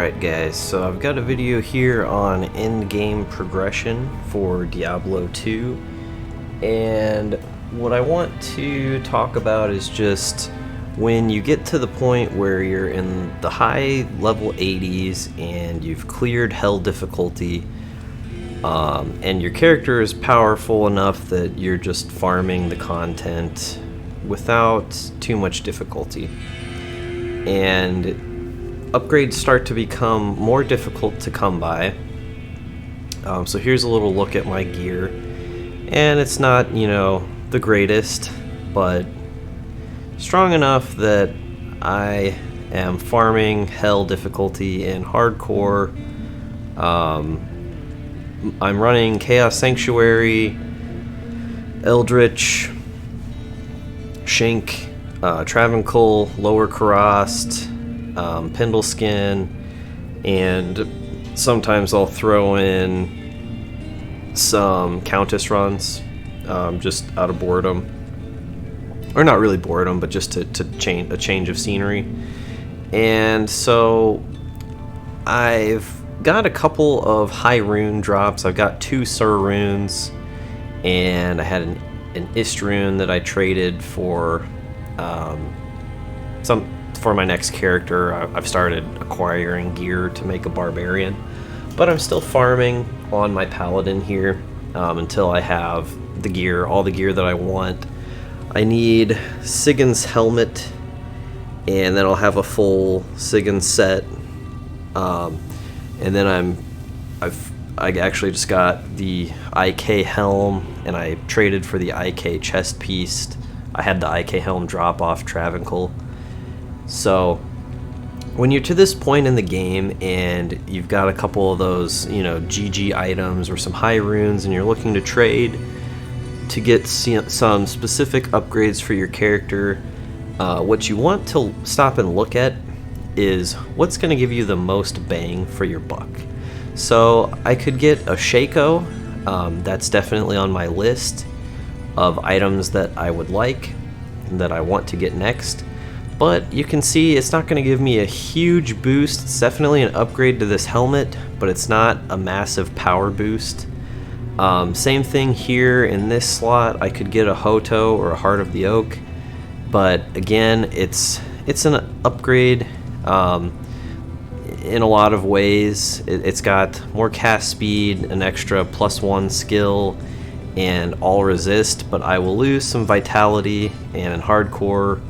Alright guys, so I've got a video here on in-game progression for Diablo 2, and what I want to talk about is just when you get to the point where you're in the high level 80s and you've cleared hell difficulty, and your character is powerful enough that you're just farming the content without too much difficulty. And upgrades start to become more difficult to come by. So here's a little look at my gear, and it's not, the greatest, but strong enough that I am farming hell difficulty in hardcore. I'm running Chaos Sanctuary, Eldritch, Shank, Travancore, Lower Karast, Pendleskin, and sometimes I'll throw in some Countess runs, just out of boredom, or not really boredom, but just to change of scenery. And so I've got a couple of high rune drops. I've got 2 Sur runes, and I had an Ist rune that I traded for for my next character. I've started acquiring gear to make a barbarian, but I'm still farming on my paladin here until I have the gear, all the gear that I want. I need Sigyn's helmet, and then I'll have a full Sigyn set. And then I actually just got the IK helm, and I traded for the IK chest piece. I had the IK helm drop off Travancore. So when you're to this point in the game and you've got a couple of those, GG items or some high runes, and you're looking to trade to get some specific upgrades for your character, what you want to stop and look at is what's going to give you the most bang for your buck. So I could get a Shaco. That's definitely on my list of items that I would like and that I want to get next. But you can see it's not going to give me a huge boost. It's definitely an upgrade to this helmet, but it's not a massive power boost. Same thing here in this slot. I could get a Hoto or a Heart of the Oak, but again, it's an upgrade in a lot of ways. It's got more cast speed, an extra +1 skill, and all resist, but I will lose some vitality, and in hardcore,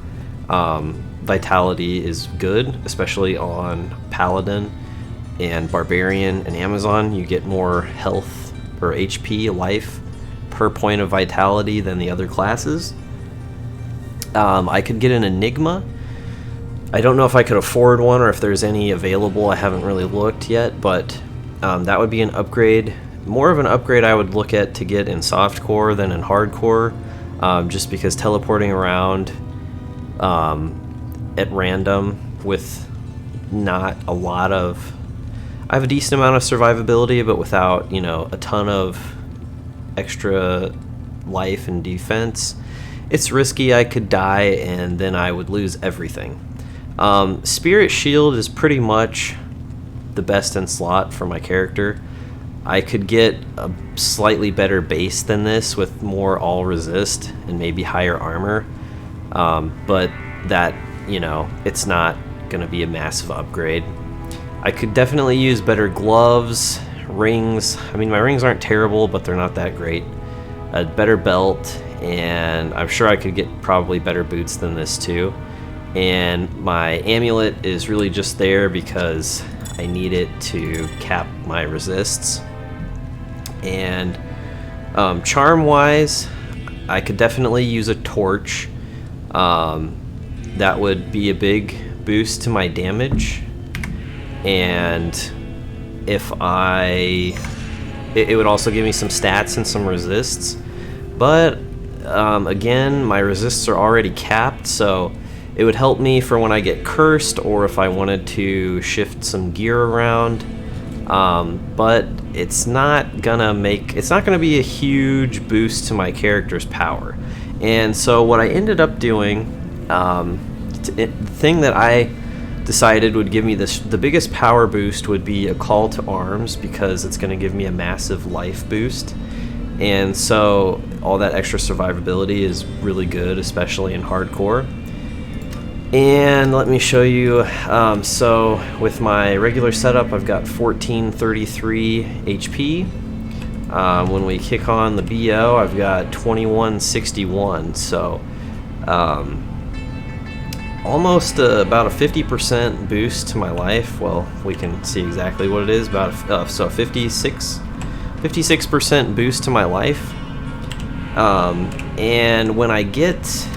vitality is good, especially on Paladin and Barbarian and Amazon. You get more health or HP, life, per point of vitality than the other classes. I could get an Enigma. I don't know if I could afford one or if there's any available. I haven't really looked yet, but that would be an upgrade. More of an upgrade I would look at to get in softcore than in hardcore, just because teleporting around at random with not a lot of... I have a decent amount of survivability, but without, a ton of extra life and defense, it's risky. I could die and then I would lose everything. Spirit Shield is pretty much the best in slot for my character. I could get a slightly better base than this with more all resist and maybe higher armor, but that, it's not gonna be a massive upgrade. I could definitely use better gloves, rings. I mean, my rings aren't terrible, but they're not that great. A better belt, and I'm sure I could get probably better boots than this too. And my amulet is really just there because I need it to cap my resists. And charm wise, I could definitely use a torch. That would be a big boost to my damage, and it would also give me some stats and some resists. But again, my resists are already capped, so it would help me for when I get cursed or if I wanted to shift some gear around. But it's not gonna be a huge boost to my character's power. And so what I ended up doing, the thing that I decided would give me the biggest power boost would be a call to arms, because it's going to give me a massive life boost. And so all that extra survivability is really good, especially in hardcore. And let me show you. So with my regular setup, I've got 1433 HP. When we kick on the BO, I've got 2161. So almost about a 50% boost to my life. Well, we can see exactly what it is. About so 56% boost to my life. And when I get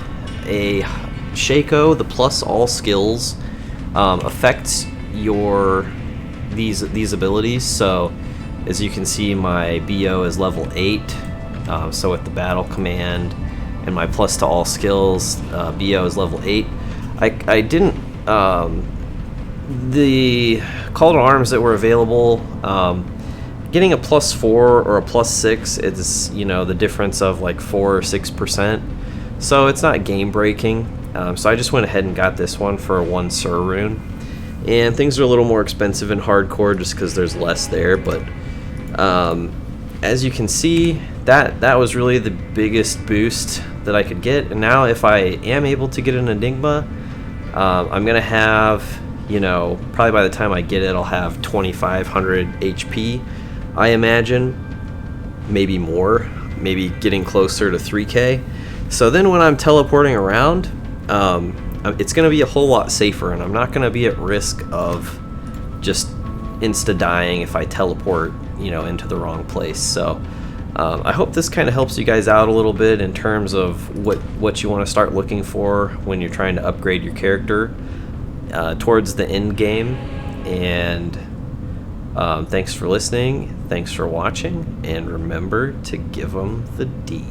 a Shaco, the plus all skills affects these abilities. So as you can see, my BO is level 8. So with the battle command and my plus to all skills, BO is level 8. I didn't the call to arms that were available, getting a +4 or a +6 is, the difference of like 4 or 6%, so it's not game breaking. So I just went ahead and got this one for a 1 Sur rune, and things are a little more expensive in hardcore just because there's less there. But as you can see, that was really the biggest boost that I could get. And now if I am able to get an Enigma, I'm gonna have, probably by the time I get it, I'll have 2500 HP, I imagine, maybe more, maybe getting closer to 3k. So then when I'm teleporting around, it's gonna be a whole lot safer, and I'm not gonna be at risk of just insta dying if I teleport, into the wrong place. So I hope this kind of helps you guys out a little bit in terms of what you want to start looking for when you're trying to upgrade your character towards the end game. And thanks for listening, thanks for watching, and remember to give them the D.